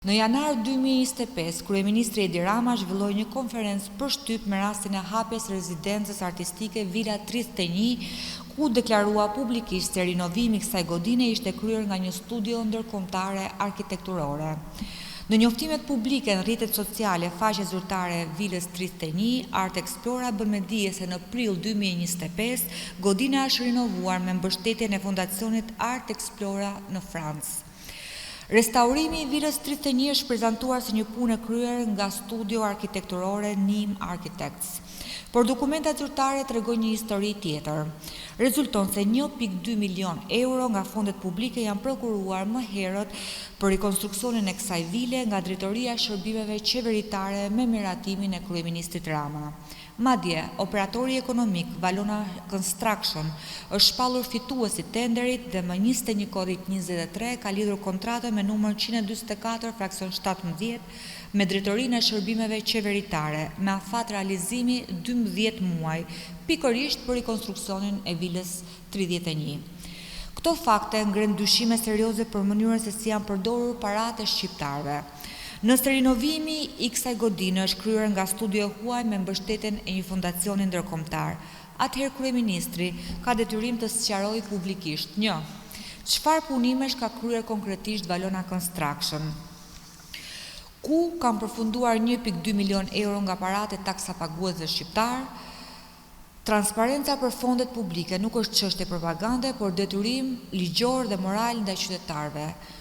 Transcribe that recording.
Në janar 2025, Kryeministri Edi Rama zhvilloi një konferencë për shtyp me rastin e hapjes rezidencës artistike Villa 31, ku deklarua publikisht se rinovimi i kësaj godine ishte kryer nga një studio ndërkombëtare arkitekturore. Në njoftimet publike në rrjetet sociale, faqe zyrtare e Villës 31, Art Explora bën me dije se në prill 2025, godina është rinovuar me mbështetjen e fondacionit Art Explora në Francë. Restaurimi i Villës 31 është prezantuar si një punë e kryer nga studio arkitekturore Nim Architects, por dokumentat zyrtare tregojnë një histori tjetër. Rezulton se 1.2 milion euro nga fondet publike janë prokuruar më herët për rikonstruksionin e kësaj vile nga Drejtoria e Shërbimeve Qeveritare me miratimin e kryeministrit Rama. Madje, operatori ekonomik Valona Construction është shpallur fituesi tenderit dhe më 21 kodit 23 ka lidhur kontratën me numër 144 fraksion 17 me Drejtorinë e Shërbimeve Qeveritare me afat realizimi 12 muaj, pikërisht për rikonstruksionin e Vilës 31. Këto fakte ngren dyshime serioze për mënyrën se si janë përdorur paratë e shqiptarëve. Nëse rinovimi i kësaj godine është kryer nga studio huaj me mbështetjen e një fondacioni ndërkombëtar, atëherë kryeministri ka detyrim të sqarojë publikisht: 1. Çfarë punimesh ka kryer konkretisht Valona Construction? Ku kanë përfunduar 1.2 milion euro nga paratë e taksapaguesve shqiptar? Transparenca për fondet publike nuk është çështje propagande, por detyrim ligjor dhe moral ndaj qytetarëve.